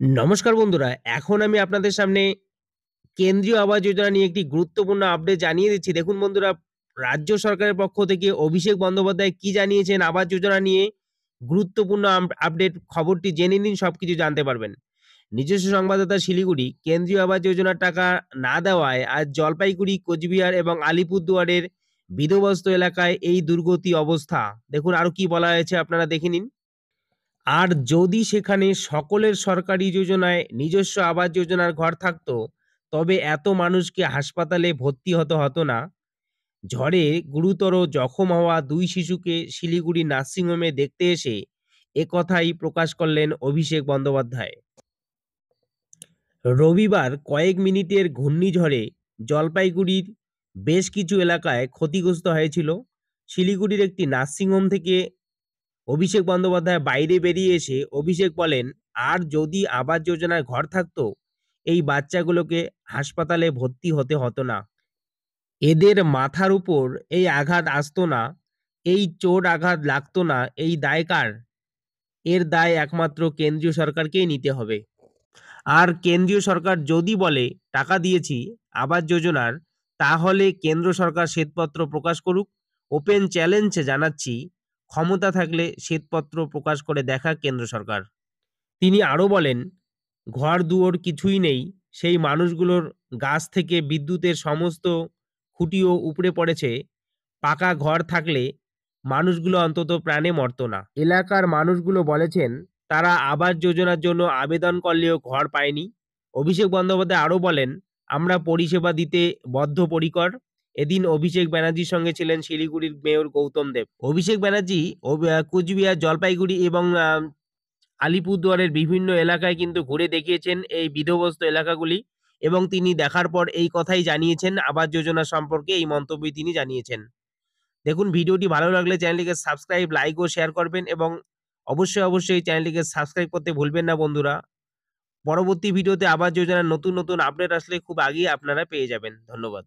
নমস্কার বন্ধুরা। এখন আমি আপনাদের সামনে কেন্দ্রীয় আবাস যোজনা নিয়ে একটি গুরুত্বপূর্ণ আপডেট জানিয়ে দিচ্ছি। দেখুন বন্ধুরা, রাজ্য সরকারের পক্ষ থেকে অভিষেক বন্দ্যোপাধ্যায় কি জানিয়েছেন আবাস যোজনা নিয়ে গুরুত্বপূর্ণ আপডেট খবরটি জেনে নিন, সবকিছু জানতে পারবেন। নিজস্ব সংবাদদাতা শিলিগুড়ি, কেন্দ্রীয় আবাস যোজনার টাকা না দেওয়ায় আজ জলপাইগুড়ি, কোচবিহার এবং আলিপুরদুয়ারের বিধ্বস্ত এলাকায় এই দুর্গতি অবস্থা। দেখুন আরো কি বলা হয়েছে, আপনারা দেখে নিন। আর যদি সেখানে সকলের সরকারি যোজনায় নিজস্ব আবাস যোজনার ঘর থাকতো, তবে এত মানুষকে হাসপাতালে ভর্তি হতে হতো না। ঝড়ে গুরুতর জখম হওয়া ২ শিশুকে শিলিগুড়ি নার্সিংহোমে দেখতে এসে একথাই প্রকাশ করলেন অভিষেক বন্দ্যোপাধ্যায়। রবিবার কয়েক মিনিটের ঘূর্ণিঝড়ে জলপাইগুড়ির বেশ কিছু এলাকায় ক্ষতিগ্রস্ত হয়েছিল। শিলিগুড়ির একটি নার্সিংহোম থেকে অভিষেক বন্দ্যোপাধ্যায় বাইরে বেরিয়ে এসে অভিষেক বলেন, আর যদি আবাস যোজনায় ঘর থাকতো, এই বাচ্চাগুলোকে হাসপাতালে ভর্তি হতে হতো না। এদের মাথার উপর এই আঘাত আসতো না, এই চোট আঘাত লাগতো না। এই দায় কার? এর দায় একমাত্র কেন্দ্রীয় সরকারকেই নিতে হবে। আর কেন্দ্রীয় সরকার যদি বলে টাকা দিয়েছি আবাস যোজনার, তাহলে কেন্দ্র সরকার শ্বেতপত্র প্রকাশ করুক। ওপেন চ্যালেঞ্জ জানাচ্ছি, ক্ষমতা থাকলে শ্বেতপত্র প্রকাশ করে দেখা কেন্দ্র সরকার। তিনি আরও বলেন, ঘর দুয়ার কিছুই নেই, সেই মানুষগুলোর গাছ থেকে বিদ্যুতের সমস্ত খুঁটিও উপড়ে পড়েছে। পাকা ঘর থাকলে মানুষগুলো অন্তত প্রাণে মরত না। এলাকার মানুষগুলো বলেছেন, তারা আবাস যোজনার জন্য আবেদন করলেও ঘর পায়নি। অভিষেক বন্দ্যোপাধ্যায় আরও বলেন, আমরা পরিষেবা দিতে বদ্ধপরিকর। এদিন অভিষেক ব্যানার্জির সঙ্গে ছিলেন শিলিগুড়ির মেয়র গৌতম দেব। অভিষেক ব্যানার্জি কোচবিহার, জলপাইগুড়ি এবং আলিপুরদুয়ারের বিভিন্ন এলাকায় কিন্তু ঘুরে দেখিয়েছেন এই বিধ্বস্ত এলাকাগুলি, এবং তিনি দেখার পর এই কথাই জানিয়েছেন আবাস যোজনা সম্পর্কে, এই মন্তব্যই তিনি জানিয়েছেন। দেখুন, ভিডিওটি ভালো লাগলে চ্যানেলটিকে সাবস্ক্রাইব, লাইক ও শেয়ার করবেন, এবং অবশ্যই চ্যানেলটিকে সাবস্ক্রাইব করতে ভুলবেন না বন্ধুরা। পরবর্তী ভিডিওতে আবাস যোজনার নতুন আপডেট আসলে খুব আগেই আপনারা পেয়ে যাবেন। ধন্যবাদ।